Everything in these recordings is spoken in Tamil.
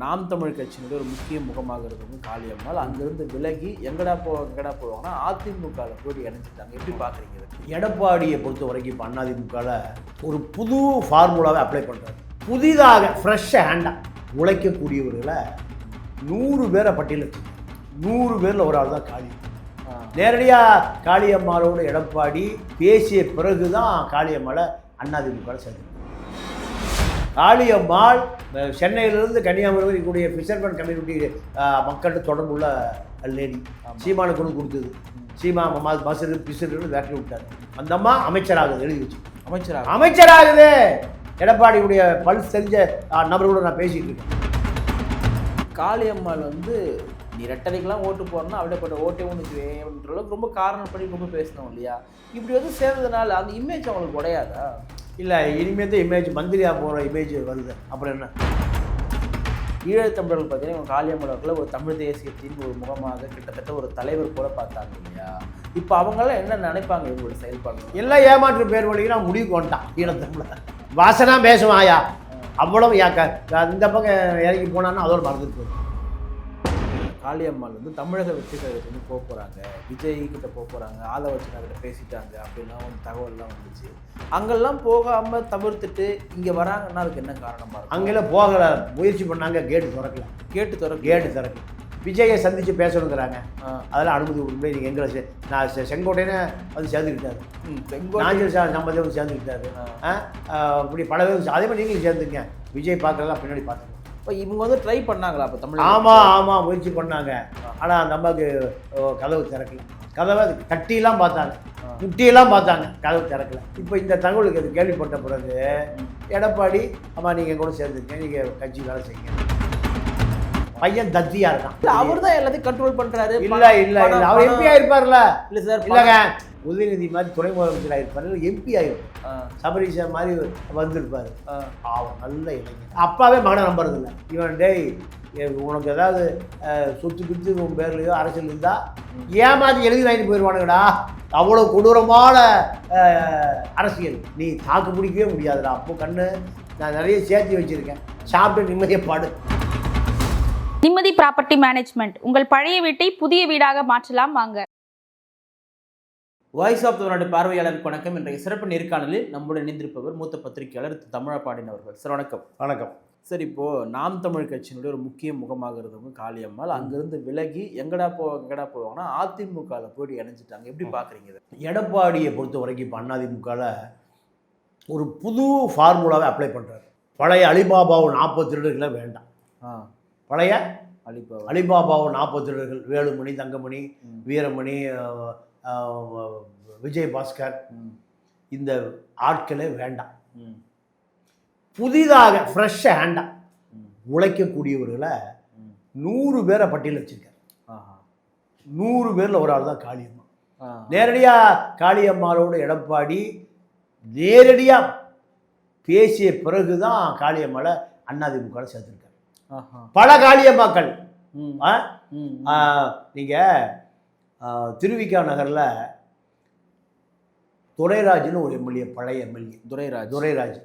நாம் தமிழ் கட்சியினுடைய ஒரு முக்கிய முகமாக இருந்தவங்க காளியம்மாள் அங்கிருந்து விலகி எங்கடா போவாங்கன்னா அதிமுகவில் போய் இணைஞ்சிட்டாங்க. எப்படி பார்க்குறீங்க? எடப்பாடியை பொறுத்த வரைக்கும் இப்போ அதிமுகவில் ஒரு புது ஃபார்முலாவை அப்ளை பண்ணுறாரு. புதிதாக ஃப்ரெஷ் ஹேண்டாக உழைக்கக்கூடியவர்களை 100 பேரை பட்டியல் வச்சு 100 பேரில் ஒரு ஆள் தான் காளி. நேரடியாக காளியம்மாளோட எடப்பாடி பேசிய பிறகு தான் காளியம்மாளை அதிமுகவில் சேர்ந்து. காளியம்மாள் சென்னையிலிருந்து கன்னியாகுமரி இருக்கக்கூடிய ஃபிஷர்மேன் கம்யூனிட்டி மக்கள்கிட்ட தொடர்புள்ள லேடி. சீமானுக்கு ஒன்று கொடுத்தது. சீமா பஸ்ஸு பிசுன்னு வேட்டி விட்டார். அந்த அம்மா அமைச்சராகுது, எழுதி வச்சு அமைச்சராகுது. எடப்பாடியுடைய பல்ஸ் தெரிஞ்ச நபர்களோட நான் பேசிகிட்டு இருக்கேன். காளியம்மாள் நீ ரெட்டரைக்கெல்லாம் ஓட்டு போடணும், அப்படிப்பட்ட ஓட்டே ஒன்று அளவுக்கு ரொம்ப காரணப்படி ரொம்ப பேசணும் இல்லையா? இப்படி சேர்ந்ததுனால அந்த இமேஜ் அவங்களுக்கு உடையாதா? இல்லை, இனிமேல் தான் இமேஜ் மந்திரியாக போகிற இமேஜ் வருது. அப்புறம் என்ன? ஈழத்தமிழர்கள் பார்த்தீங்கன்னா இவங்க காளியம்மாள் அவர்களை ஒரு தமிழ் தேசியத்தின் ஒரு முகமாக கிட்டத்தட்ட ஒரு தலைவர் போல பார்த்தாங்க இல்லையா? இப்போ அவங்களாம் என்ன நினைப்பாங்க இவங்களோட செயல்பாடு? எல்லாம் ஏமாற்று பேர் வழிக்கு நான் முடிவுக்கு வந்துட்டான். ஈழத்தமிழ வாசனா பேசுவாயா அவ்வளவு இந்த பக்கம் இறங்கி போனான்னு அதோட மறந்துட்டு போயிடும். காளியம்மாள் தமிழக வெற்றி கழகத்துக்கு போக போகிறாங்க, விஜய் கிட்ட போக போகிறாங்க, ஆதவர்ஜனா கிட்ட பேசிட்டாங்க அப்படின்லாம் தகவல்லாம் வந்துச்சு. அங்கெல்லாம் போகாமல் தவிர்த்துட்டு இங்கே வராங்கன்னா அதுக்கு என்ன காரணமாக இருக்கும்? அங்கெல்லாம் போகலை, முயற்சி பண்ணாங்க, கேட்டு திறக்கல. விஜயை சந்தித்து பேசணுங்கிறாங்க. அதெல்லாம் அனுமதி கொடுத்து நீங்கள் எங்களை நான் செங்கோட்டையனே சேர்ந்துக்கிட்டாரு. நாஞ்சில் சம்பந்தம் வந்து சேர்ந்துக்கிட்டாரு. இப்படி பல பேர் அதே மாதிரி நீங்களும் சேர்ந்துங்க. விஜய் பார்க்கலாம் பின்னாடி பார்த்துக்கோங்க. இப்போ இவங்க ட்ரை பண்ணாங்களா அப்போ தமிழ்? ஆமாம் முயற்சி பண்ணாங்க. ஆனால் அந்த அம்மாவுக்கு கதவு திறக்கல. கதவை கட்டியெல்லாம் பார்த்தாங்க, முட்டியெல்லாம் பார்த்தாங்க, கதவு திறக்கல. இப்போ இந்த தகவலுக்கு அது கேள்விப்பட்ட பிறகு எடப்பாடி அம்மா நீங்கள் கூட சேர்ந்துருக்கீங்க, நீங்கள் கட்சி வேலை செய்யுங்க. பையன் தத்தியாக இருக்கான். அவர் தான் எல்லாத்தையும் கண்ட்ரோல் பண்ணுறாரு. இல்லை அவர் எம்பி ஆகிருப்பார்ல. இல்லை சார், இல்லைங்க, உதயநிதி மாதிரி துணை முதலமைச்சர் ஆகிருப்பார், எம்பி ஆகிருப்பார். சபரீஷா மாதிரி வந்திருப்பார். அவன் நல்ல இளைஞர். அப்பாவே மகனை நம்புறதில்லை. இவன் டேய் உனக்கு ஏதாவது சொத்து பிடித்து உன் பேர்லையோ அரசியல் இருந்தால் ஏமாதி எழுதி வாங்கிட்டு போயிடுவானுங்கடா. அவ்வளோ கொடூரமான அரசியல் நீ தாக்கு பிடிக்கவே முடியாதுடா. அப்போ கண்ணு நான் நிறைய சேர்த்து வச்சுருக்கேன், சாப்பிட்டு நிம்மதியை பாடு. நிம்மதி ப்ராப்பர்ட்டி மேனேஜ்மெண்ட், உங்கள் பழைய வீட்டை புதிய வீடாக மாற்றலாம் வாங்க. வாய்ஸ் ஆஃப் தமிழ்நாடு பார்வையாளருக்கு வணக்கம். இன்றைய சிறப்பு நேர்காணலில் நம்முடன் இணைந்திருப்பவர் மூத்த பத்திரிகையாளர் தமிழப்பாடியன் அவர்கள். சார் வணக்கம். வணக்கம். சார், இப்போது நாம் தமிழ் கட்சியினுடைய ஒரு முக்கிய முகமாக இருந்தவங்க காளியம்மாள் அங்கிருந்து விலகி எங்கடா போவாங்கன்னா அதிமுகவில் போய்ட்டு இணைஞ்சிட்டாங்க. எப்படி பார்க்குறீங்க? எடப்பாடியை பொறுத்த வரைக்கும் இப்போ அதிமுகவில் ஒரு புது ஃபார்முலாவை அப்ளை பண்ணுறாரு. பழைய அலிபாபாவும் 40 திருடர்களை வேண்டாம். பழைய அலிபாபாவும் 40 திருடர்கள், வேலுமணி, தங்கமணி, வீரமணி, விஜயபாஸ்கர், இந்த ஆட்களே வேண்டாம். புதிதாக ஃப்ரெஷ் ஹேண்டாக உழைக்கக்கூடியவர்களை 100 பேரை பட்டியல் வச்சிருக்காரு. 100 பேரில் ஒரு ஆள் தான் காளியம்மா. நேரடியாக காளியம்மாளோட எடப்பாடி நேரடியாக பேசிய பிறகு தான் காளியம்மாளை அதிமுகவில் சேர்த்துருக்காரு. பல காளியம்மாக்கள் நீங்கள் திருவிக்கா நகரில் துரைராஜ்னு ஒரு எம்எல்ஏ, பழைய எம்எல்ஏ துரைராஜ்.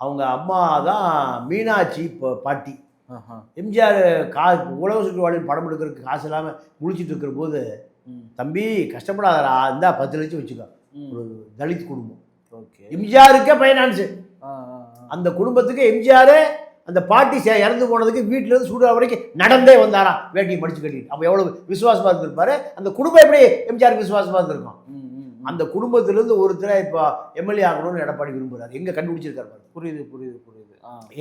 அவங்க அம்மா தான் மீனாட்சி பாட்டி. எம்ஜிஆர் உழவு சுற்றுவாளின் படம் எடுக்கிறதுக்கு காசு இல்லாமல் முழிச்சிட்டு இருக்கிற போது, தம்பி கஷ்டப்படாதரா, இருந்தா 10 லட்சம் வச்சுக்கோ. ஒரு தலித் குடும்பம், எம்ஜிஆருக்கே ஃபைனான்ஸு. அந்த குடும்பத்துக்கு எம்ஜிஆர் அந்த பாட்டி இறந்து போனதுக்கு வீட்டிலேருந்து சூடு வரைக்கும் நடந்தே வந்தாராம், வேட்டியை மடிச்சு கட்டிட்டு. அப்போ எவ்வளோ விசுவாசமாக இருந்திருப்பாரு. அந்த குடும்பம் எப்படி எம்ஜிஆர் விசுவாசமாக இருந்திருக்கும். அந்த குடும்பத்திலேருந்து ஒருத்தரை இப்போ எம்எல்ஏ ஆகணும்னு எடப்பாடி விரும்புகிறார். எங்கே கண்டுபிடிச்சிருக்காரு? புரியுது.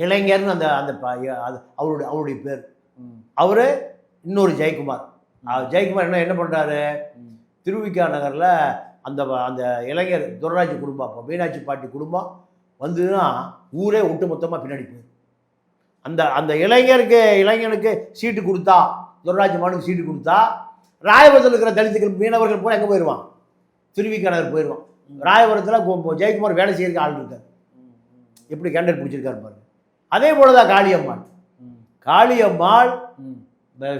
இளைஞர்னு அந்த அவருடைய பேர். அவர் இன்னொரு ஜெயக்குமார். ஜெயக்குமார் என்ன பண்ணுறாரு? திருவிக்கா நகரில் அந்த இளைஞர் துரைராஜ் குடும்பம், அப்போ மீனாட்சி பாட்டி குடும்பம் வந்துன்னா ஊரே ஒட்டு மொத்தமாக பின்னாடி போயிடும். அந்த இளைஞனுக்கு சீட்டு கொடுத்தா, துரைராஜ் மானுக்கு சீட்டு கொடுத்தா, ராயபுரத்தில் இருக்கிற தலித்துக்கள் மீனவர்கள் போய் எங்கே போயிடுவான்? திருவிக்கா நகர் போயிடுவான். ராயபுரத்தில் ஜெயக்குமார் வேலை செய்யறதுக்கு ஆள் இருக்கார். எப்படி கேண்டட் பிடிச்சிருக்காரு பாருங்க. அதே போல தான் காளியம்மாள்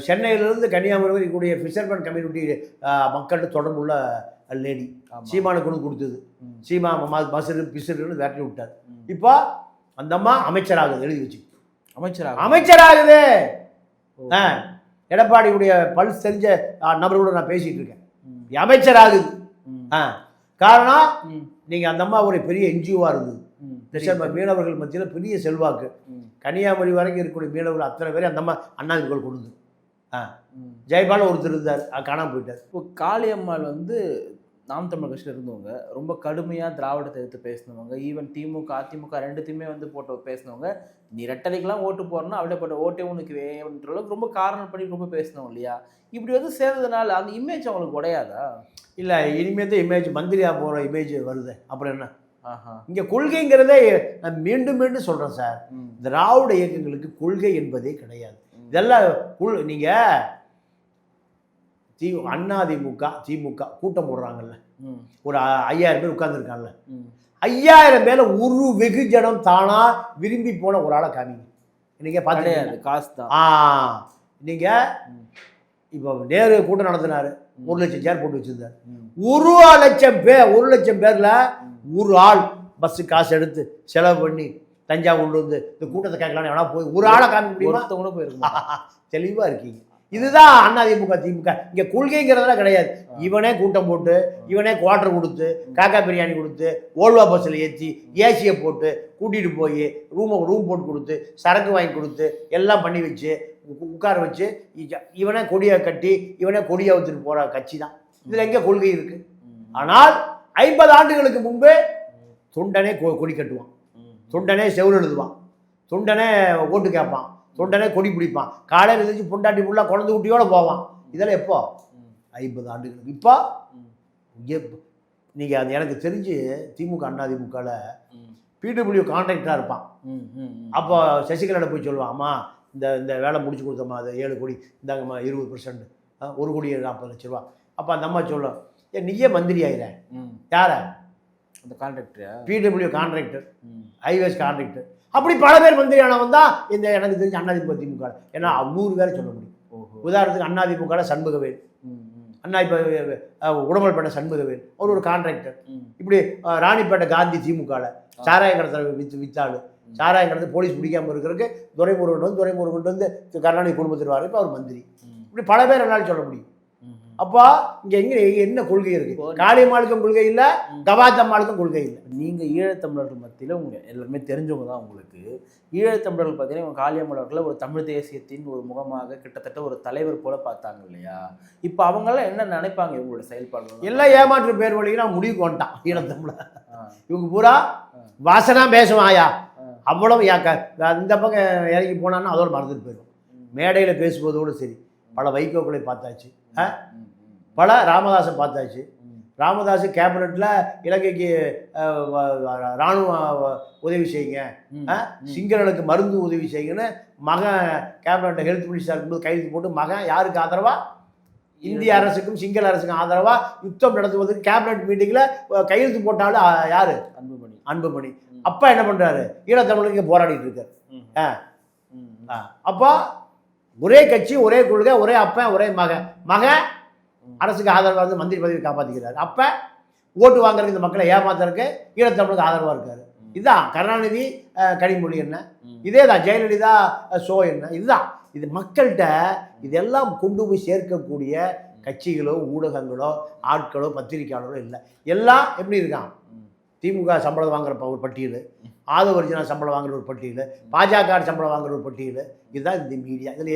சென்னையிலிருந்து கன்னியாகுமரி இருக்கக்கூடிய ஃபிஷர்மேன் கம்யூனிட்டி மக்கள்கிட்ட தொடர்புள்ள லேடி. சீமானுக்கு ஒன்று கொடுத்தது. சீமா பஸ்ஸு பிசுன்னு வேட்டி விட்டார். இப்போ அந்த அம்மா அமைச்சராகுது, எழுதி வச்சு அமைச்சராகுது. எடப்பாடியுடைய பல்ஸ் தெரிஞ்ச நபரோட நான் பேசிட்டு இருக்கேன். அமைச்சராகுது. காரணம் நீங்க அந்த அம்மா ஒரு பெரிய என்ஜிஓவா இருந்தது. மீனவர்கள் மத்தியில் பெரிய செல்வாக்கு. கன்னியாகுமரி வரைக்கும் இருக்கக்கூடிய மீனவர்கள் அத்தனை பேரும் அந்த அம்மா அண்ணாதிமுக கொண்டு ஜெயபால் ஒருத்தர் இருந்தார், காணாமல் போயிட்டார். இப்போ காளியம்மாள் வந்து நாம் தமிழர் கட்சியில் இருந்தவங்க, ரொம்ப கடுமையாக திராவிடத்தை எடுத்து பேசினவங்க, ஈவன் திமுக அதிமுக ரெண்டுத்தையுமே வந்து போட்டு பேசினவங்க. நீ ரெட்டலைக்கெல்லாம் ஓட்டு போறேன்னா அப்படியே போட்ட ஓட்டே உனக்கு வேணுன்ற அளவுக்கு ரொம்ப காரணம் பண்ணி ரொம்ப பேசினவங்க இல்லையா? இப்படி வந்து சேர்ந்ததுனால அந்த இமேஜ் அவங்களுக்கு உடையாதா? இல்லை, இனிமேல் தான் இமேஜ் மந்திரியாக போகிற இமேஜ் வருது. அப்புறம் என்ன இங்கே கொள்கைங்கிறதே நான் மீண்டும் மீண்டும் சொல்கிறேன் சார், திராவிட இயக்கங்களுக்கு கொள்கை என்பதே கிடையாது. இதெல்லாம் நீங்கள் அதிமுக திமுக கூட்டம் போடுறாங்கல்ல, ஒரு 5000 பேர் உட்கார்ந்துருக்காங்கல்ல, 5000 பேர் ஒரு வெகுஜனம் தானா விரும்பி போன ஒரு ஆளை காமிங்க. நீங்க பார்த்து காசு தான். நீங்க இப்போ நேரு கூட்டம் நடத்தினாரு, 1 லட்சம் சேர் போட்டு வச்சிருந்தாரு. 1 லட்சம் பேர்ல ஒரு ஆள் பஸ் காசு எடுத்து செலவு பண்ணி தஞ்சாவூர்ல இருந்து இந்த கூட்டத்தை கேட்கலான்னு வேணா போய் ஒரு ஆளை காமிக்க முடியுமா? கூட போயிருக்கா? தெளிவா இருக்கீங்க. இதுதான் அதிமுக திமுக. இங்க கொள்கைங்கிறதெல்லாம் கிடையாது. இவனே கூட்டம் போட்டு, இவனே குவார்டர் கொடுத்து, காக்கா பிரியாணி கொடுத்து, ஓல்வா பஸ்ஸில் ஏற்றி ஏசியை போட்டு கூட்டிகிட்டு போய் ரூம் போட்டு கொடுத்து, சரக்கு வாங்கி கொடுத்து, எல்லாம் பண்ணி வச்சு உட்கார வச்சு இவனே கொடியை கட்டி இவனே கொடியை வச்சுட்டு போகிற கட்சி தான். இதில் எங்கே கொள்கை இருக்குது? ஆனால் 50 ஆண்டுகளுக்கு முன்பே தொண்டனே கொடி கட்டுவான், தொண்டனே செவுறு எழுதுவான், தொண்டனே ஓட்டு கேட்பான், தொண்டனே கொடி பிடிப்பான், காலையில் எழுந்திரிச்சு பொண்டாட்டி ஃபுல்லாக குழந்தை குட்டியோடு போவான். இதெல்லாம் எப்போ? 50 ஆண்டுகளுக்கு. இப்போ நீங்கள் அது எனக்கு தெரிஞ்சு திமுக அதிமுகவில் பிடபிள்யூ கான்ட்ராக்டராக இருப்பான். அப்போ சசிகலாவில் போய் சொல்லுவான், அம்மா இந்த வேலை முடிச்சு கொடுத்தம்மா, அது 7 கோடி இந்தாங்கம்மா, 20%, 1 கோடி 40 லட்ச ரூபா. அப்போ அந்த அம்மா சொல்லும், நீயே மந்திரி ஆயிர. யார? அந்த contractor, PW contractor, highways contractor. அப்படி பல பேர் மந்திரியானவன் தான் இந்த எனக்கு தெரிஞ்சு அதிமுக திமுக. ஏன்னா 100 பேரை சொல்ல முடியும். உதாரணத்துக்கு அதிமுக சண்முகவேல், இப்போ உடம்பல்பேட்டை சண்முகவேல், அவர் ஒரு கான்ட்ராக்டர். இப்படி ராணிப்பேட்டை காந்தி திமுக சாராய கடத்தல் வித்தாள், சாராய கடத்தை போலீஸ் பிடிக்காமல் இருக்கிறதுக்கு துரைமுருகன் வந்து கருணாநிதி குடும்பத்தில் வர இப்போ அவர் மந்திரி. இப்படி பல பேர் என்னால் சொல்ல முடியும். அப்போ இங்கே எங்கே என்ன கொள்கை இருக்குது? காளியம்மாளுக்கும் கொள்கை இல்லை, கவாத்தம்மாளுக்கும் கொள்கை இல்லை. நீங்கள் ஈழத்தமிழர்கள் மத்தியில் உங்கள் எல்லாருமே தெரிஞ்சவங்க தான். உங்களுக்கு ஈழத்தமிழர்கள் பார்த்தீங்கன்னா இவங்க காளியம்மாள் அவர்களை ஒரு தமிழ் தேசியத்தின் ஒரு முகமாக கிட்டத்தட்ட ஒரு தலைவர் போல பார்த்தாங்க இல்லையா? இப்போ அவங்களாம் என்ன நினைப்பாங்க இவங்களோட செயல்பாடுகள்? எல்லாம் ஏமாற்று பேர் வழிக்கு நான் முடிவுக்கு வந்துட்டான் ஈழத்தமிழ. இவங்க பூரா வாசனா பேசுவாயா, அவ்வளவு இந்த பக்கம் இறங்கி போனான்னா அதோட மறந்துட்டு போயிடும். மேடையில் பேசுவதோடு சரி, பல வைகோக்களை பார்த்தாச்சு, பல ராமதாஸை பார்த்தாச்சு. ராமதாஸ் கேபினெட்டில் இலங்கைக்கு இராணுவ உதவி செய்யுங்க, சிங்களனுக்கு மருந்து உதவி செய்யுங்கன்னு மகன் கேபினெட்டில் ஹெல்த் மினிஸ்டர் இருக்கும்போது கைது போட்டு மகன் யாருக்கு ஆதரவா? இந்திய அரசுக்கும் சிங்கள அரசுக்கும் ஆதரவா யுத்தம் நடத்துவதற்கு கேபினெட் மீட்டிங்கில் கையெழுத்து போட்டாலும் யாரு? அன்புமணி. அப்பா என்ன பண்ணுறாரு? ஈழத்தமிழுக்கு போராடிட்டு இருக்காரு. அப்போ ஒரே கட்சி, ஒரே கொள்கை, ஒரே அப்பன், ஒரே மகன் அரசுக்கு ஆதரவாக இருந்து மந்திரி பதவி காப்பாற்றிக்கிறாரு. அப்போ ஓட்டு வாங்குறதுக்கு இந்த மக்களை ஏமாத்துறதுக்கு ஈழத்தமிழுக்கு ஆதரவாக இருக்காரு. இதுதான் கருணாநிதி கனிமொழி என்ன, இதே தான் ஜெயலலிதா ஷோ என்ன, இதுதான். இது மக்கள்கிட்ட இதெல்லாம் கொண்டு போய் சேர்க்கக்கூடிய கட்சிகளோ ஊடகங்களோ ஆட்களோ பத்திரிகையாளர்களோ இல்லை. எல்லாம் எப்படி இருக்கான்? திமுக சம்பளம் வாங்குற ஒரு பட்டியல், ஆதவர்ஜனா சம்பளம் வாங்குற ஒரு பட்டியல், பாஜக சம்பளம் வாங்குற ஒரு பட்டியல். இதுதான் இந்த மீடியா. இதில்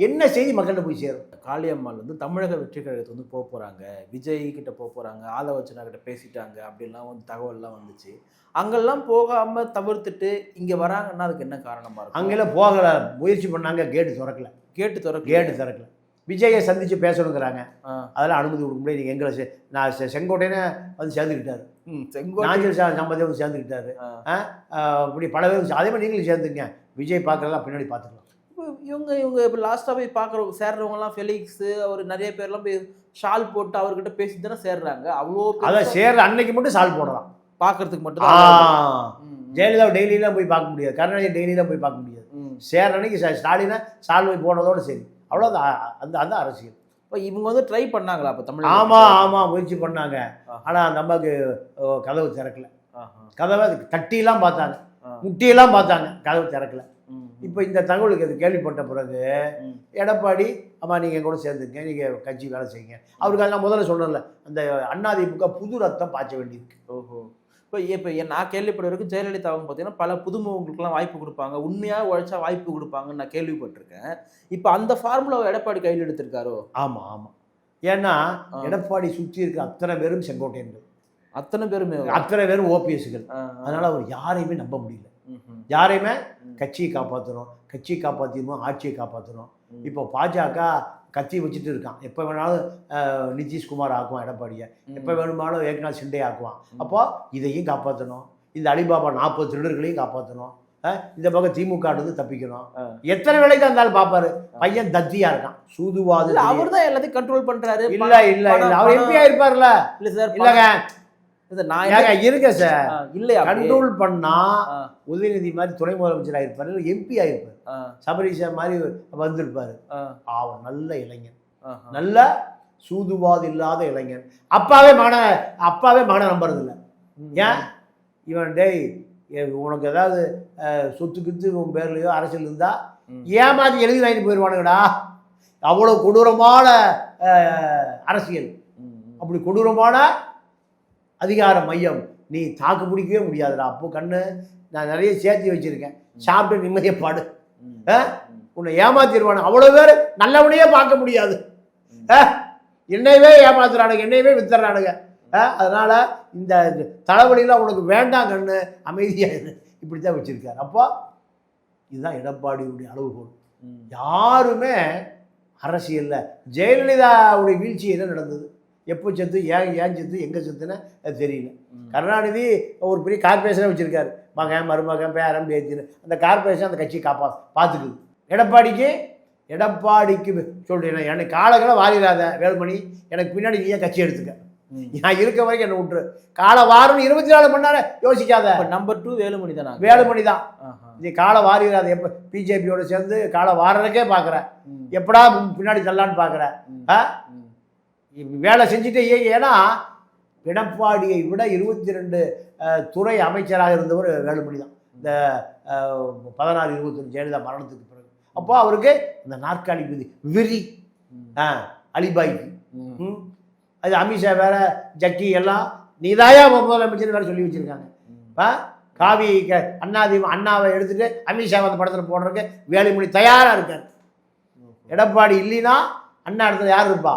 என்ன செய்தி மக்கள்கிட்ட போய் சேரும்? காளியம்மாள் வந்து தமிழக வெற்றி கழகத்தை வந்து போக போகிறாங்க, விஜய் கிட்ட போக போகிறாங்க, ஆதவர்ஜனா கிட்ட பேசிட்டாங்க அப்படின்லாம் வந்து தகவல்லாம் வந்துச்சு. அங்கெல்லாம் போகாமல் தவிர்த்துட்டு இங்கே வராங்கன்னா அதுக்கு என்ன காரணமாக இருக்கும்? அங்கெல்லாம் போகலை, முயற்சி பண்ணாங்க, கேட்டு திறக்கல. விஜயை சந்தித்து பேசணுங்கிறாங்க, அதெல்லாம் அனுமதி கொடுக்க முடியாது. நீங்கள் எங்களை நான் செங்கோட்டையனே வந்து சேர்ந்துக்கிட்டாரு, நாஞ்சல் சம்பந்தம் வந்து சேர்ந்துக்கிட்டாரு. இப்படி பல பேர் அதே மாதிரி நீங்களும் சேர்ந்துங்க. விஜய் பார்க்குறதெல்லாம் பின்னாடி பார்த்துக்கலாம். இவங்க இப்போ லாஸ்ட்டாக போய் சேர்றவங்கலாம் ஃபெலிக்ஸு அவர் நிறைய பேர்லாம் போய் ஷால் போட்டு அவர்கிட்ட பேசி தானே சேர்றாங்க. அவ்வளோ அதான் சேர்ற அன்னைக்கு மட்டும் ஷால் போடலாம், பார்க்கறதுக்கு மட்டும். ஜெயலலிதா டெய்லியெலாம் போய் பார்க்க முடியாது, கருணாநிதி டெய்லியெலாம் போய் பார்க்க முடியாது. சேர்ற அன்னைக்கு ஸ்டாலினை ஷால் போய் போனதோடு சரி, அவ்வளோதான். அந்த அரசியல். இப்போ இவங்க வந்து ட்ரை பண்ணாங்களா அப்போ தமிழ்? ஆமாம் முயற்சி பண்ணாங்க. ஆனால் அந்த அம்மாவுக்கு கதவு திறக்கல. கதவை தட்டியெல்லாம் பார்த்தாங்க, முட்டியெல்லாம் பார்த்தாங்க, கதவு திறக்கல. இப்போ இந்த தகவலுக்கு அது கேள்விப்பட்ட பிறகு எடப்பாடி அம்மா நீங்கள் கூட சேர்ந்துருங்க, நீங்கள் கட்சி வேலை செய்யுங்க. அவருக்கு நான் முதல்ல சொன்னேன்ல, அந்த அதிமுக புது ரத்தம் பாய்ச்ச வேண்டியிருக்கு. ஓஹோ. இப்போ நான் கேள்விப்பட்ட வரைக்கும் ஜெயலலிதா அவங்க பார்த்தீங்கன்னா பல புதுமுகங்களுக்குலாம் வாய்ப்பு கொடுப்பாங்க, உண்மையாக உழைச்சா வாய்ப்பு கொடுப்பாங்கன்னு நான் கேள்விப்பட்டிருக்கேன். இப்போ அந்த ஃபார்முலாவை எடப்பாடி கையில் எடுத்திருக்காரோ? ஆமாம் ஆமாம். ஏன்னா எடப்பாடி சுற்றி இருக்க அத்தனை பேரும் செங்கோட்டையர்கள், அத்தனை பேரும் ஓபிஎஸ்கள். அதனால் அவர் யாரையுமே நம்ப முடியல. யாரையுமே கட்சியை காப்பாற்றணும், கட்சியை காப்பாற்றிடணும், ஆட்சியை காப்பாற்றணும். இப்போ பாஜக கத்தி வச்சுட்டு இருக்கான். எப்போ வேணாலும் நிதிஷ்குமார் ஆக்குவான் எடப்பாடியை, எப்போ வேணுமானாலும் ஏக்நாத் ஷிண்டே ஆக்குவான். அப்போ இதையும் காப்பாற்றணும், இந்த அலிபாபா 40 திருடர்களையும் காப்பாற்றணும், இந்த பக்கம் திமுக தப்பிக்கணும். எத்தனை வேலைக்கு இருந்தாலும் பார்ப்பாரு. பையன் தத்தியா இருக்கான், சூதுவாது. அவர் தான் எல்லாத்தையும் கண்ட்ரோல் பண்றாரு. இல்ல இல்ல இல்ல, அவர் எம்பியா இருப்பார்ல. இல்ல சார், இல்லங்க இருக்க சார். இல்லையா கண்ட்ரோல் பண்ணா உதயநிதி மாதிரி துணை முதலமைச்சர் ஆயிருப்பாரு, இல்லை எம்பி ஆயிருப்பாரு, சபரீஷா மாதிரி வந்திருப்பாரு. அவன் நல்ல இளைஞன், நல்ல சூதுவாது இல்லாத இளைஞன். அப்பாவே மகனை நம்புறது இல்லை. ஏன் இவன் டேய் உனக்கு ஏதாவது சொத்து கித்து உன் பேர்லையோ அரசியல் இருந்தா ஏமாதி எழுதி வாங்கிட்டு போயிடுவானுங்கடா. அவ்வளோ கொடூரமான அரசியல், அப்படி கொடூரமான அதிகார மையம், நீ தாக்கு பிடிக்கவே முடியாதுடா. அப்போ கண்ணு நான் நிறைய சேர்த்து வச்சிருக்கேன், சாப்பிட்டு நிம்மதியை பாடு. உன்னை ஏமாத்திடுவானு அவ்வளோ பேர் நல்லவனையே பார்க்க முடியாது. என்னையவே ஏமாத்துறானுங்க, என்னையவே வித்துறானுங்க. அதனால இந்த தலைவலியெல்லாம் உனக்கு வேண்டாம் கண்ணு, அமைதியாயிரு, இப்படித்தான் வச்சிருக்காரு. அப்போ இதுதான் எடப்பாடியுடைய அளவுகோல். யாருமே அரசியலில் ஜெயலலிதாவுடைய வீழ்ச்சி என்ன நடந்தது, எப்போ செத்து, ஏன் செத்து, எங்கே செத்துன்னு அது தெரியல. கருணாநிதி ஒரு பெரிய கார்பரேஷனாக வச்சுருக்காரு, மகன் மருமகன் பேரன் பேத்தின்னு. அந்த கார்பரேஷன் அந்த கட்சியை பார்த்துக்குது. எடப்பாடிக்கு சொல்கிறேன், எனக்கு காலங்களை வாரிடாத வேலுமணி, எனக்கு பின்னாடி நீ கட்சி எடுத்துக்க, நான் இருக்க வரைக்கும் என்ன விட்டுரு. காலை வாரம்னு 24 மணி நேரம் யோசிக்காத. நம்பர் 2 வேலுமணி தான். வேலுமணி தான். நீ காலை வாரிடாத. எப்போ பிஜேபியோட சேர்ந்து காலை வாரதுக்கே பார்க்குற, எப்படா பின்னாடி தள்ளான்னு பார்க்குற. வேலை செஞ்சுட்டே. ஏன்னா எடப்பாடியை விட 22 துறை அமைச்சராக இருந்தவர் வேலுமணி தான், இந்த 16-21 ஜெயலலிதா மரணத்துக்கு பிறகு. அப்போ அவருக்கு இந்த நாற்காலி வெறி அலிபாய்க்கு. அது அமித்ஷா வேற ஜக்கி எல்லாம் நீதாயா முதலமைச்சர் வேற சொல்லி வச்சிருக்காங்க. காவி அண்ணாவை எடுத்துட்டு அமித்ஷா அந்த படத்தில் போடுறதுக்கு வேலுமணி தயாராக இருக்கார். எடப்பாடி இல்லைன்னா அண்ணா இடத்துல யார் இருப்பா?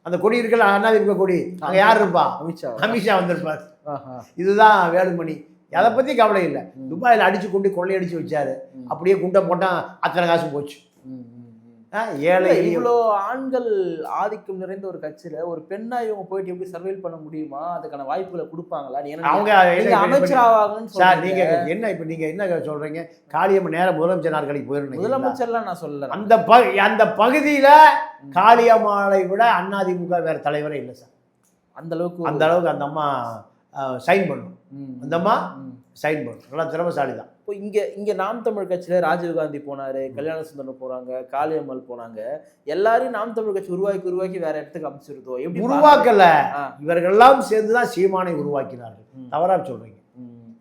அந்த கொடி இருக்கல, அதிமுக கொடி, அங்கே யார் இருப்பா? அமித்ஷா வந்திருப்பார். இதுதான் வேலுமணி. அதை பற்றி கவலை இல்லை. துபாயில் அடிச்சு கொண்டு கொள்ளையடிச்சு வச்சாரு, அப்படியே குண்டை போட்டால் அத்தனை காசு போச்சு. ஏழை இவ்வளோ ஆண்கள் ஆதிக்கம் நிறைந்த ஒரு கட்சியில் ஒரு பெண்ணா இவங்க போயிட்டு எப்படி சர்வைல் பண்ண முடியுமா? அதுக்கான வாய்ப்புகளை கொடுப்பாங்களா? அவங்க அமைச்சராவாங்கன்னு சார். நீங்க என்ன இப்போ நீங்க என்ன சொல்றீங்க? காளியம்மன் நேரம் முதலமைச்சர் நாற்காலிக்கு போயிருந்தீங்க. முதலமைச்சர்லாம் நான் சொல்லல. அந்த பகுதியில காளியம்மாளை விட அதிமுக வேற தலைவரே இல்லை சார். அந்த அளவுக்கு அந்த அம்மா சைன் பண்ணும். அந்த அம்மா சைன் பண்ணும். நல்லா திறமைசாலி தான். இப்போ இங்கே நாம் தமிழ் கட்சியில் ராஜீவ்காந்தி போனார், கல்யாண சுந்தரம் போகிறாங்க, காளியம்மாள் போனாங்க. எல்லாரையும் நாம் தமிழ் கட்சி உருவாக்கி வேற இடத்துக்கு அமைச்சிருந்தோ? எப்படி உருவாக்கல, இவர்கள்லாம் சேர்ந்துதான் சீமானை உருவாக்கினார்கள். தவறா சொல்றீங்க.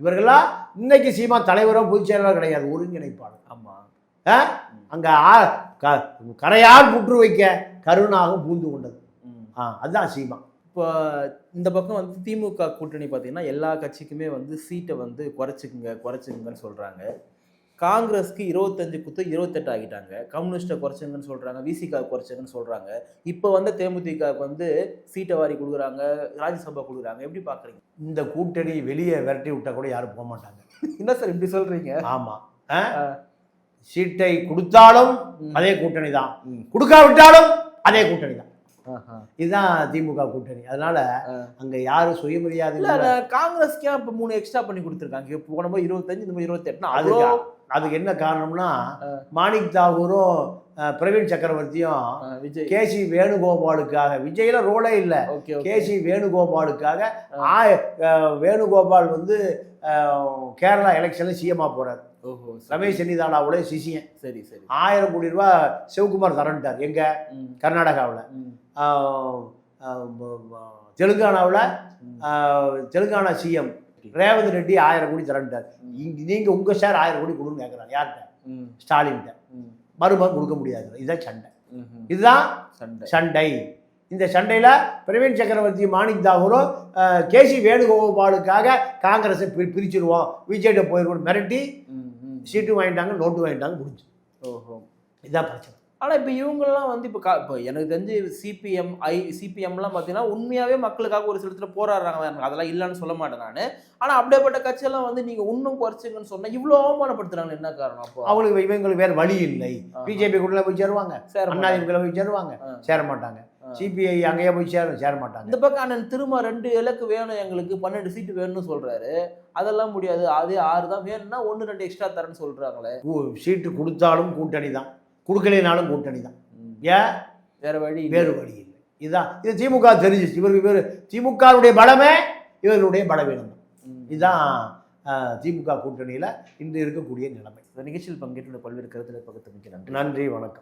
இவர்கள்லாம் இன்னைக்கு சீமா தலைவரோ பொதுச் செயலாளர் கிடையாது, ஒருங்கிணைப்பாளர். ஆமா, அங்க கரையால் புற்று வைக்க கருணாக பூந்து கொண்டது. அதுதான் சீமா. இப்போ இந்த பக்கம் வந்து திமுக கூட்டணி பார்த்தீங்கன்னா எல்லா கட்சிக்குமே வந்து சீட்டை வந்து குறைச்சிக்குங்கன்னு சொல்கிறாங்க. காங்கிரஸ்க்கு 25 குத்து 28 ஆகிட்டாங்க. கம்யூனிஸ்ட்டை குறைச்சுங்கன்னு சொல்கிறாங்க, விசிகா குறைச்சுங்கன்னு சொல்கிறாங்க. இப்போ வந்து தேமுதிகவுக்கு வந்து சீட்டை வாரி கொடுக்குறாங்க, ராஜ்யசபா கொடுக்குறாங்க. எப்படி பார்க்குறீங்க? இந்த கூட்டணி வெளியே விரட்டி விட்டால் கூட யாரும் போக மாட்டாங்க. என்ன சார் இப்படி சொல்கிறீங்க? ஆமாம், சீட்டை கொடுத்தாலும் அதே கூட்டணி தான், கொடுக்காவிட்டாலும் அதே கூட்டணி தான். இதுதான் திமுக கூட்டணி. அதனால அங்க யாரும் சுயமரியாதை இல்லை. காங்கிரஸ்க்கு இப்போ 3 எக்ஸ்ட்ரா பண்ணி கொடுத்துருக்காங்க. இப்போ போனப்போ 25, இந்த 28. அதுக்கு என்ன காரணம்னா, மாணிக் தாகூரும் பிரவீன் சக்கரவர்த்தியும் கேசி வேணுகோபாலுக்காக, விஜயில ரோலே இல்லை, கேசி வேணுகோபாலுக்காக வேணுகோபால் வந்து கேரளா எலெக்ஷன்ல சிஎம்மா போறாரு. ரமேஷ் சென்னிதானாவோட சிசியன். சரி சரி. 1000 கோடி ரூபாய் சிவகுமார் தரண்டார். எங்க? கர்நாடகாவில். தெலுங்கானா சிஎம் ரேவந்த் ரெட்டி 1000 கோடி தரண்டார். நீங்க உங்க ஷேர் 1000 கோடி கொடுன்னு கேட்குறாங்க. யார்கிட்ட? ஸ்டாலின்கிட்ட மறுபடியும் கொடுக்க முடியாது. இதுதான் சண்டை. இதுதான் சண்டை. இந்த சண்டையில் பிரவீன் சக்கரவர்த்தி, மாணிக் தாகூரும் கேசி வேணுகோபாலுக்காக காங்கிரஸை பிரிச்சுருவோம், பிஜேடி போயிடுவோம் மிரட்டி சீட்டு வாங்கிட்டாங்க, நோட்டு வாங்கிட்டாங்க, முடிஞ்சு. இதுதான் பிரச்சனை. ஆனால் இப்போ இவங்கெல்லாம் வந்து இப்போ எனக்கு தெரிஞ்சு சிபிஎம்லாம் பார்த்தீங்கன்னா உண்மையாகவே மக்களுக்காக ஒரு சில இடத்துல போராடுறாங்க, அதெல்லாம் இல்லைன்னு சொல்ல மாட்டேன் நான். ஆனால் அப்படியேப்பட்ட கட்சியெல்லாம் வந்து நீங்கள் இன்னும் குறைச்சிங்கன்னு சொன்னால் இவ்வளோ அவமானப்படுத்துறாங்க, என்ன காரணம்? அப்போ இவங்களுக்கு வேறு வழி இல்லை. பிஜேபி கூட போய் சேருவாங்க, அண்ணாதிமுக போய் சேருவாங்க, சேர மாட்டாங்க. சிபிஐ அங்கேயே போய் சேர மாட்டாங்க. இந்த பக்கம் அண்ணன் திரும்ப 2 இலக்கு வேணும், எங்களுக்கு 12 சீட்டு வேணும்னு சொல்றாரு. அதெல்லாம் முடியாது, அதே 6 தான் வேணும்னா 1-2 எக்ஸ்ட்ரா தரேன்னு சொல்றாங்களே. சீட்டு கொடுத்தாலும் கூட்டணி தான், கொடுக்கலைனாலும் கூட்டணி தான். ஏன்? வேறு வழி இல்லை. இதுதான். இது திமுக தெரிஞ்சிச்சு. இவர் திமுகவுடைய பலமே இவர்களுடைய பலவீனம் தான். இதுதான் திமுக கூட்டணியில் இன்று இருக்கக்கூடிய நிலைமை. நிகழ்ச்சியில் பங்கேற்று பல்வேறு கருத்துக்களை பகிர்ந்து. நன்றி, வணக்கம்.